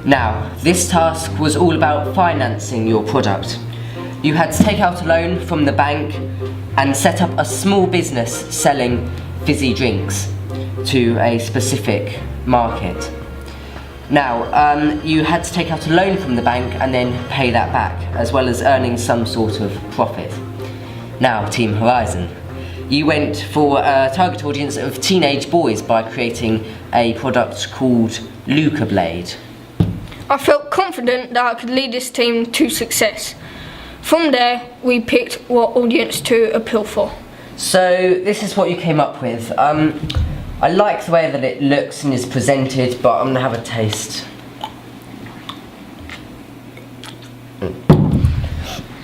Now, this task was all about financing your product. You had to take out a loan from the bank and set up a small business selling fizzy drinks to a specific market. Now, you had to take out a loan from the bank and then pay that back, as well as earning some sort of profit. Now, Team Horizon, you went for a target audience of teenage boys by creating a product called Luca Blade. I felt confident that I could lead this team to success. From there, we picked what audience to appeal for. So, this is what you came up with. I like the way that it looks and is presented, but I'm gonna have a taste.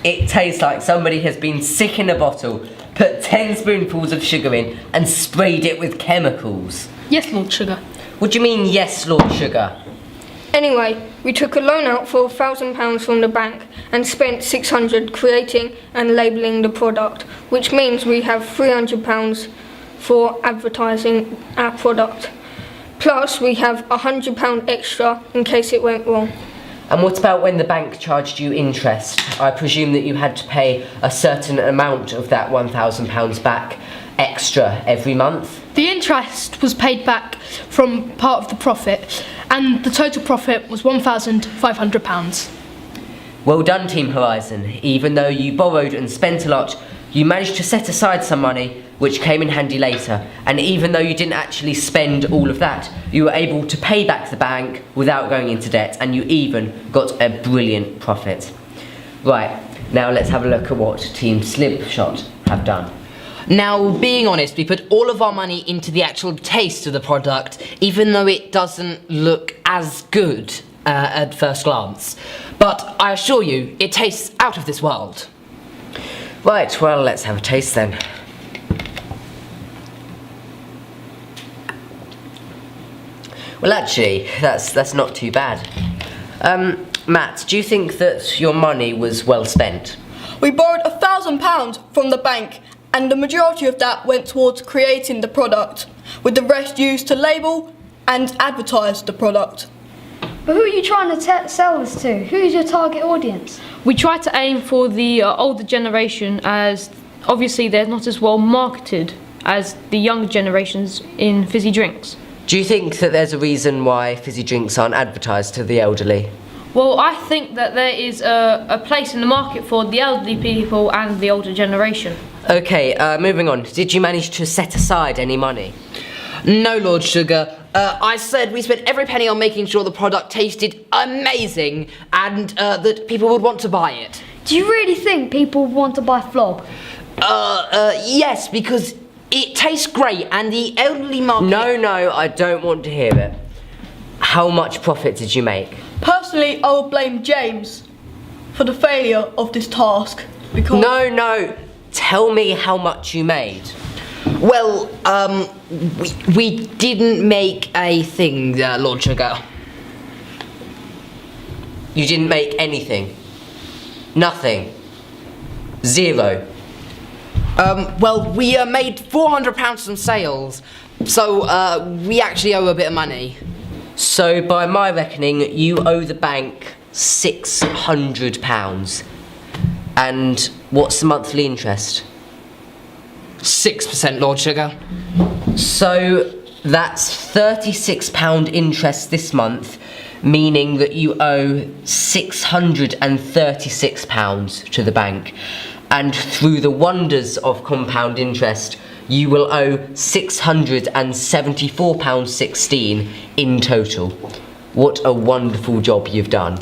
It tastes like somebody has been sick in a bottle, put 10 spoonfuls of sugar in, and sprayed it with chemicals. Yes, Lord Sugar. What do you mean, yes, Lord Sugar? Anyway, we took a loan out for £1,000 from the bank and spent £600 creating and labelling the product, which means we have £300 for advertising our product. Plus, we have £100 extra in case it went wrong. And what about when the bank charged you interest? I presume that you had to pay a certain amount of that £1,000 back extra every month? The interest was paid back from part of the profit, and the total profit was £1,500. Well done, Team Horizon. Even though you borrowed and spent a lot, you managed to set aside some money, which came in handy later. And even though you didn't actually spend all of that, you were able to pay back the bank without going into debt, and you even got a brilliant profit. Right, now let's have a look at what Team Slipshot have done. Now, being honest, we put all of our money into the actual taste of the product, even though it doesn't look as good at first glance. But I assure you, it tastes out of this world. Right, well, let's have a taste then. Well, actually, that's not too bad. Matt, do you think that your money was well spent? We borrowed £1,000 from the bank, and the majority of that went towards creating the product, with the rest used to label and advertise the product. But who are you trying to sell this to? Who is your target audience? We try to aim for the older generation, as obviously they're not as well marketed as the younger generations in fizzy drinks. Do you think that there's a reason why fizzy drinks aren't advertised to the elderly? Well, I think that there is a place in the market for the elderly people and the older generation. Okay, moving on. Did you manage to set aside any money? No, Lord Sugar. I said we spent every penny on making sure the product tasted amazing and that people would want to buy it. Do you really think people would want to buy Flog? Yes, because it tastes great and the elderly market... No, I don't want to hear it. How much profit did you make? Personally, I would blame James for the failure of this task, because... No, tell me how much you made. Well, we didn't make a thing, Lord Sugar. You didn't make anything? Nothing? Zero? Well, we made £400 from sales, so we actually owe a bit of money. So, by my reckoning, you owe the bank £600. And what's the monthly interest? 6%, Lord Sugar. So, that's £36 interest this month, meaning that you owe £636 to the bank. And through the wonders of compound interest, you will owe £674.16 in total. What a wonderful job you've done.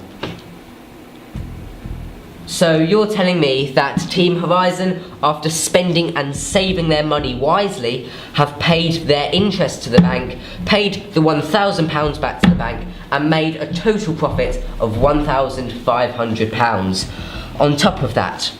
So you're telling me that Team Horizon, after spending and saving their money wisely, have paid their interest to the bank, paid the £1,000 back to the bank, and made a total profit of £1,500 on top of that.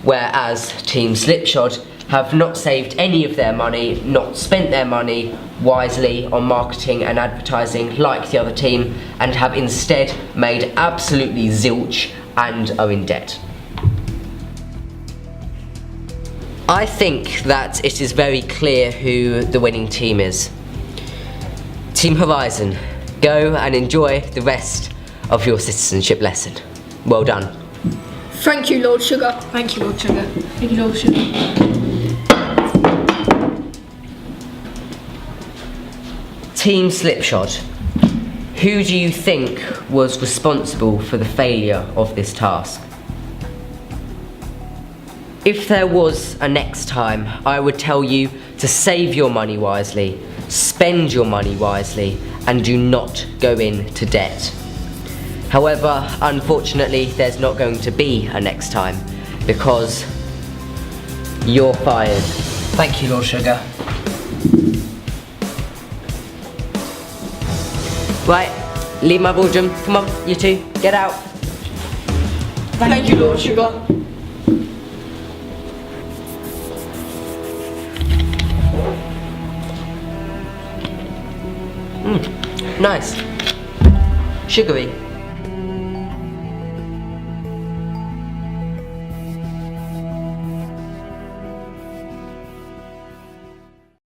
Whereas Team Slipshod have not saved any of their money, not spent their money wisely on marketing and advertising like the other team, and have instead made absolutely zilch and are in debt. I think that it is very clear who the winning team is. Team Horizon, go and enjoy the rest of your citizenship lesson. Well done. Thank you, Lord Sugar. Thank you, Lord Sugar. Thank you, Lord Sugar. Team Slipshod, who do you think was responsible for the failure of this task? If there was a next time, I would tell you to save your money wisely, spend your money wisely, and do not go into debt. However, unfortunately, there's not going to be a next time because you're fired. Thank you, Lord Sugar. Right, leave my boardroom. Come on, you two, get out. Thank you, Lord Sugar. Nice. Sugary.